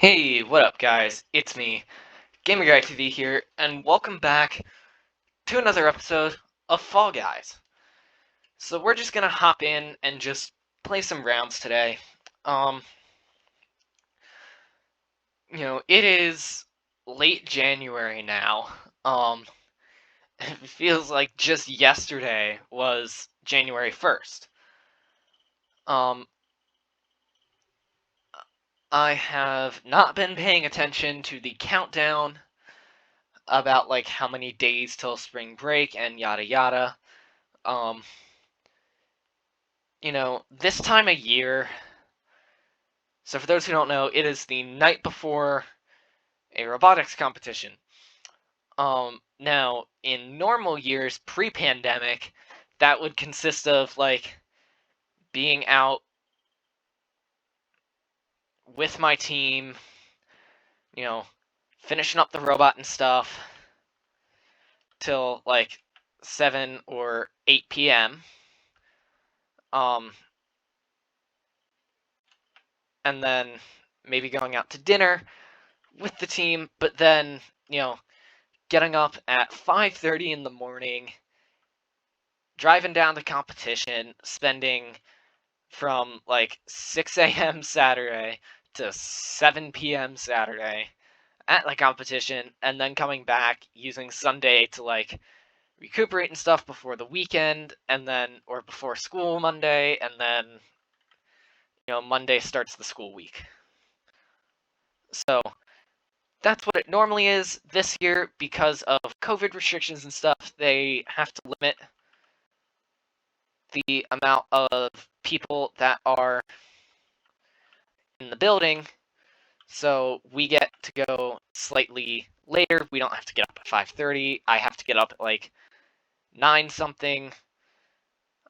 Hey, what up, guys? It's me, GamerGuyTV here, and welcome back to another episode of Fall Guys. So we're just gonna hop in and just play some rounds today. Um, it is late January now. It feels like just yesterday was January 1st. Um, I have not been paying attention to the countdown about like how many days till spring break and yada yada. Um, this time of year, so for those who don't know, it is the night before a robotics competition. Now, in normal years, pre-pandemic, that would consist of, like, being out with my team, you know, finishing up the robot and stuff till, like, 7 or 8 p.m., um, and then maybe going out to dinner with the team, but then, getting up at 5:30 in the morning, driving down to competition, spending from like 6 a.m. Saturday to 7 p.m. Saturday at the competition, and then coming back using Sunday to like recuperate and stuff before the weekend, and then or before school Monday, and then Monday starts the school week. So that's what it normally is. This year, because of COVID restrictions and stuff, they have to limit the amount of people that are in the building, so we get to go slightly later. We don't have to get up at 5:30. I have to get up at like 9 something.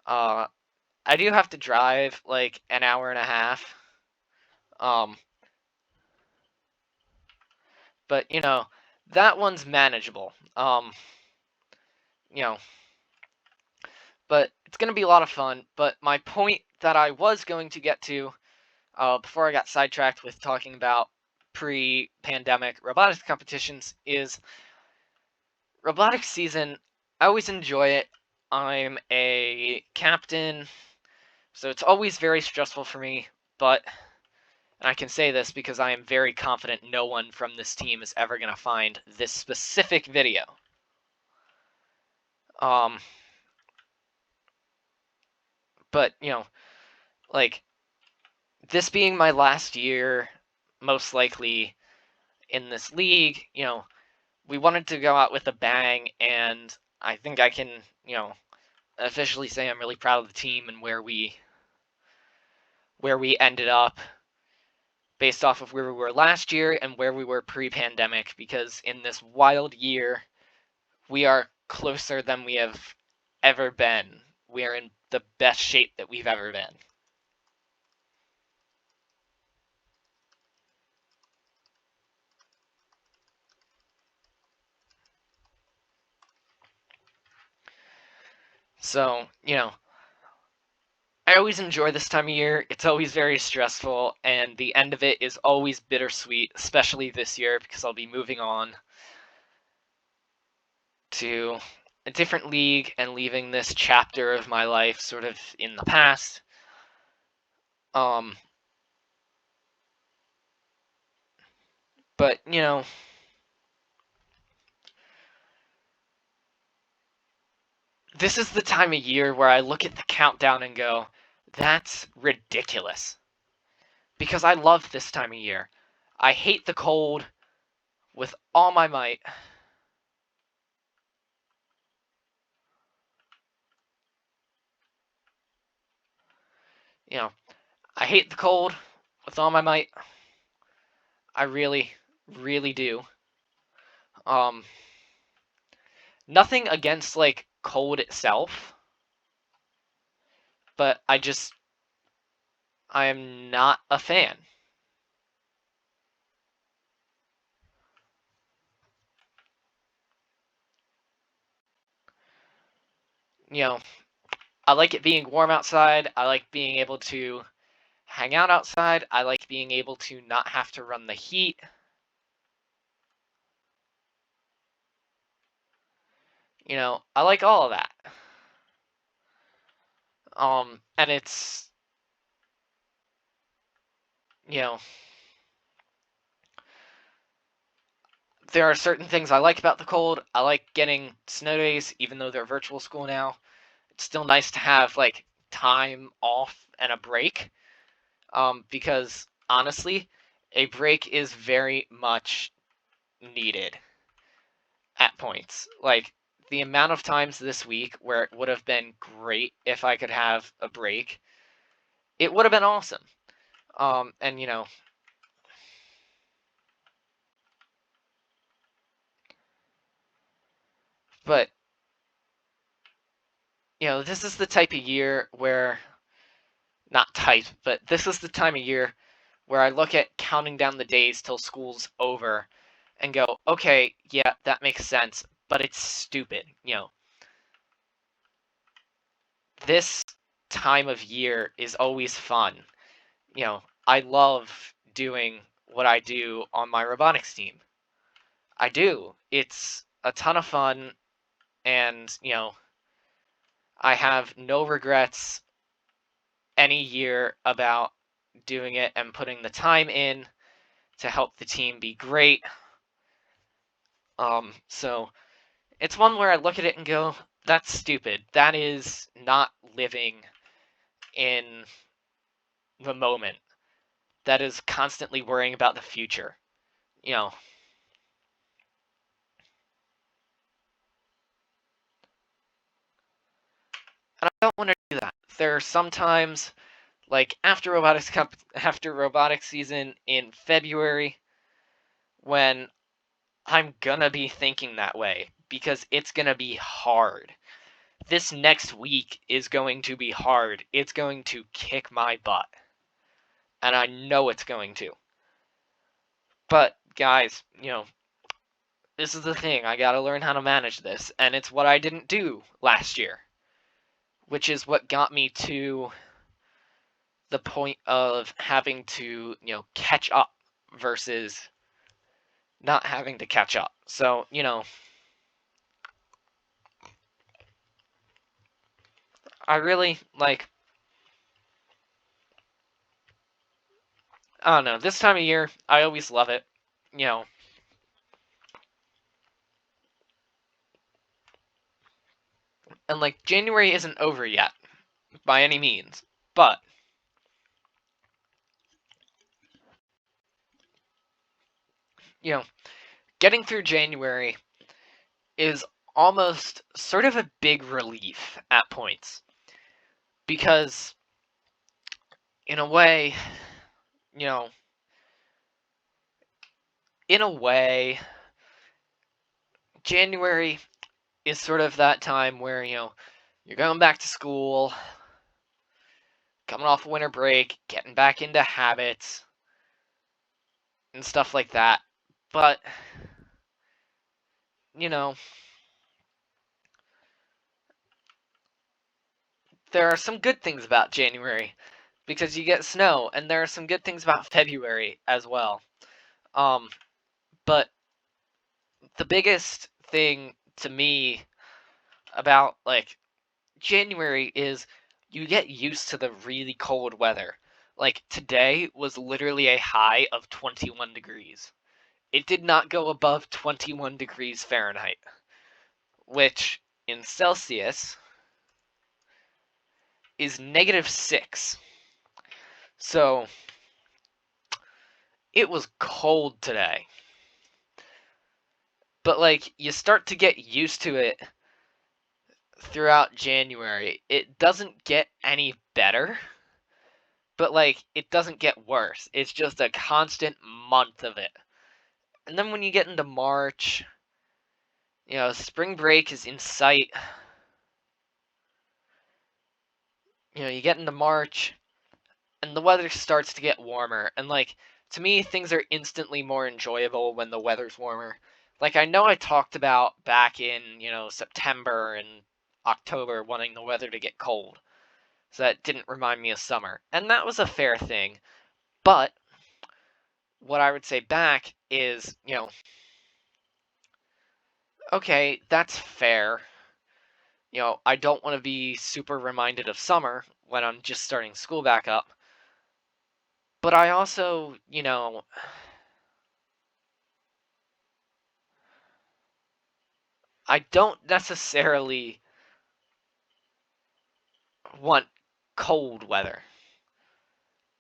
I do have to drive like an hour and a half. Um, but that one's manageable. You know, but it's gonna be a lot of fun. But my point that I was going to get to before I got sidetracked with talking about pre-pandemic robotics competitions is robotics season. I always enjoy it. I'm a captain, so it's always very stressful for me, but and I can say this because I am very confident no one from this team is ever going to find this specific video. Um, but, like, this being my last year, most likely, in this league, we wanted to go out with a bang, and I think I can, officially say I'm really proud of the team and where we ended up based off of where we were last year and where we were pre-pandemic, because in this wild year, we are closer than we have ever been. We are in the best shape that we've ever been. So, I always enjoy this time of year. It's always very stressful, and the end of it is always bittersweet, especially this year because I'll be moving on to a different league and leaving this chapter of my life sort of in the past. Um, but, this is the time of year where I look at the countdown and go, that's ridiculous. Because I love this time of year. I hate the cold with all my might. I hate the cold with all my might. I really, really do. Um, Nothing against like cold itself, but I am not a fan. You know, I like it being warm outside. I like being able to hang out outside. I like being able to not have to run the heat. I like all of that. And it's, you know, there are certain things I like about the cold. I like getting snow days, even though they're virtual school now. It's still nice to have like time off and a break. Because honestly, a break is very much needed at points. Like the amount of times this week where it would have been great if I could have a break, it would have been awesome. And but this is the type of year where, not type, but this is the time of year where I look at counting down the days till school's over and go, okay, yeah, that makes sense, but it's stupid. This time of year is always fun. I love doing what I do on my robotics team. I do. It's a ton of fun, and I have no regrets any year about doing it and putting the time in to help the team be great. So it's one where I look at it and go, that's stupid. That is not living in the moment. That is constantly worrying about the future. You know, and I don't want to do that. There are some times, like after robotics season in February, when I'm gonna be thinking that way because it's gonna be hard. This next week is going to be hard. It's going to kick my butt. And I know it's going to. But, guys, this is the thing. I gotta learn how to manage this. And it's what I didn't do last year, which is what got me to the point of having to, catch up versus not having to catch up. So, I really, I don't know, this time of year, I always love it. You know, and January isn't over yet by any means, but getting through January is almost sort of a big relief at points because in a way, you know, in a way, January is sort of that time where, you're going back to school, coming off winter break, getting back into habits and stuff like that. But, you know, there are some good things about January because you get snow, and there are some good things about February as well. But the biggest thing to me about January is you get used to the really cold weather. Like today was literally a high of 21 degrees. It did not go above 21 degrees Fahrenheit, which in Celsius is -6. So it was cold today. But you start to get used to it throughout January. It doesn't get any better, but it doesn't get worse. It's just a constant month of it. And then when you get into March, spring break is in sight. You get into March and the weather starts to get warmer. And to me, things are instantly more enjoyable when the weather's warmer. I know I talked about back in, September and October wanting the weather to get cold. so that didn't remind me of summer. And that was a fair thing. But what I would say back is, okay, that's fair. I don't want to be super reminded of summer when I'm just starting school back up. But I also, I don't necessarily want cold weather.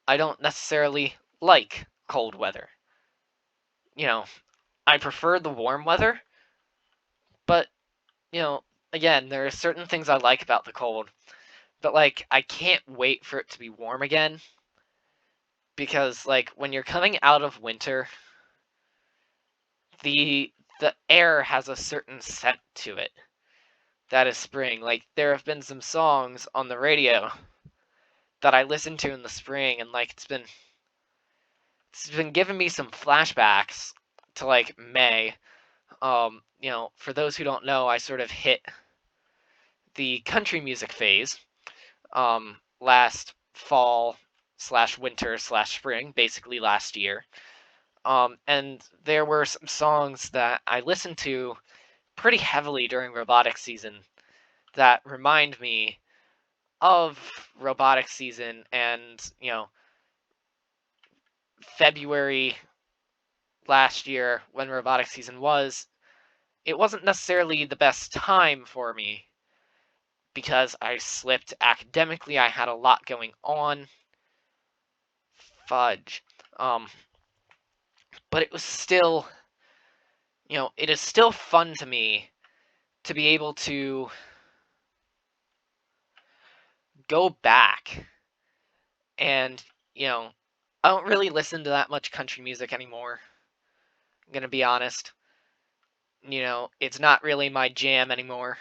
I don't necessarily like cold weather. I prefer the warm weather, but, again, there are certain things I like about the cold. But, like, I can't wait for it to be warm again. Because, like, when you're coming out of winter, the air has a certain scent to it that is spring. Like, there have been some songs on the radio that I listened to in the spring, and, like, it's been giving me some flashbacks to, like, May. For those who don't know, I sort of hit the country music phase last fall slash winter slash spring, basically last year. And there were some songs that I listened to pretty heavily during robotics season that remind me of robotics season and, February last year when robotics season was. It wasn't necessarily the best time for me because I slipped academically. I had a lot going on. Fudge. But it was still, it is still fun to me to be able to go back and, I don't really listen to that much country music anymore. I'm gonna be honest. It's not really my jam anymore.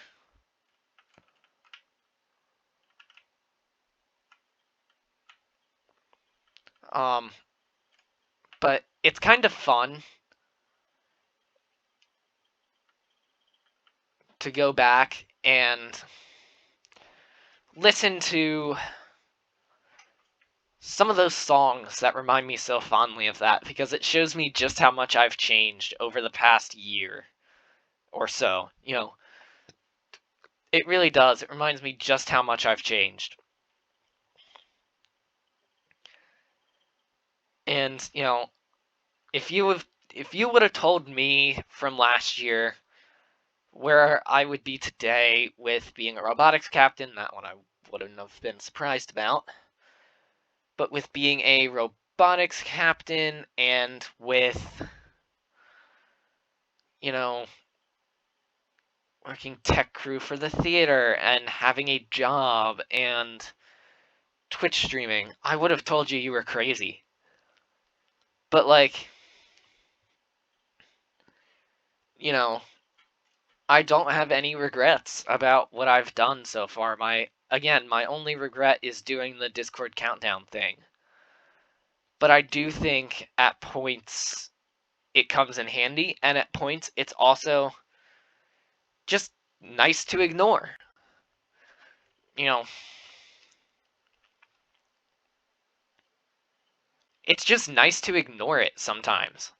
Um, but it's kind of fun to go back and listen to some of those songs that remind me so fondly of that, because it shows me just how much I've changed over the past year or so. It really does. It reminds me just how much I've changed. And, if you would have told me from last year where I would be today with being a robotics captain, that one I wouldn't have been surprised about. But with being a robotics captain and with, working tech crew for the theater and having a job and Twitch streaming, I would have told you were crazy. But, like, I don't have any regrets about what I've done so far. My only regret is doing the Discord countdown thing. But I do think at points it comes in handy, and at points it's also just nice to ignore. It's just nice to ignore it sometimes.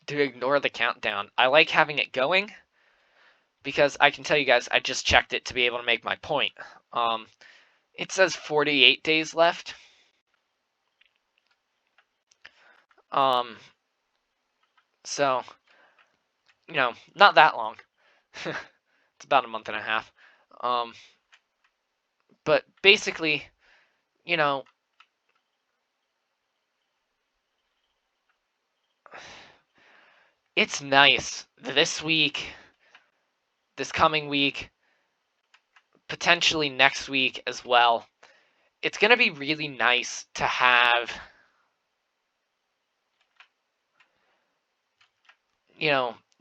To ignore the countdown. I like having it going because I can tell you guys, I just checked it to be able to make my point. It says 48 days left. So, not that long. It's about a month and a half. But basically, it's nice this week, this coming week, potentially next week as well. It's going to be really nice to have,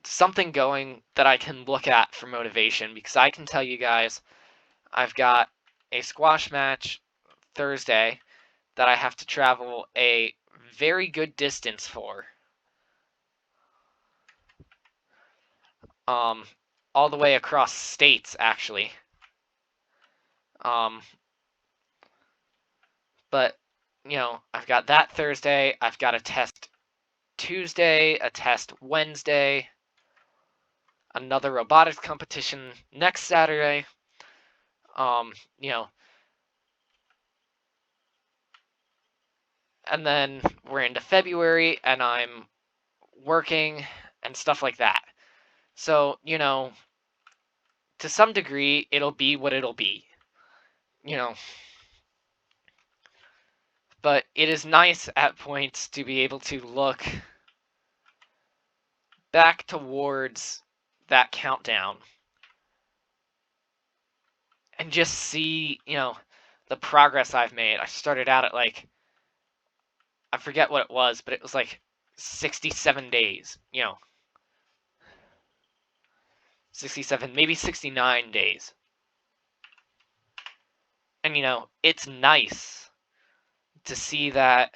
something going that I can look at for motivation, because I can tell you guys, I've got a squash match Thursday that I have to travel a very good distance for. All the way across states, actually. But, I've got that Thursday. I've got a test Tuesday, a test Wednesday, another robotics competition next Saturday. And then we're into February, and I'm working and stuff like that. So, to some degree, it'll be what it'll be. But it is nice at points to be able to look back towards that countdown and just see, the progress I've made. I started out at I forget what it was, but it was 67 days, 67, maybe 69 days. And, it's nice to see that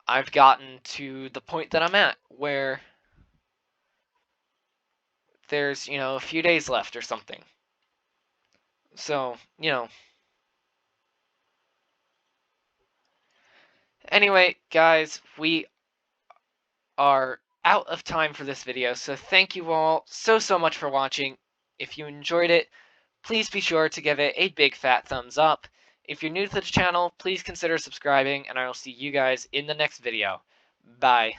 I've gotten to the point that I'm at where there's, a few days left or something. So, Anyway, guys, we are out of time for this video, so thank you all so much for watching. If you enjoyed it, please be sure to give it a big fat thumbs up. If you're new to the channel, please consider subscribing, and I will see you guys in the next video. Bye.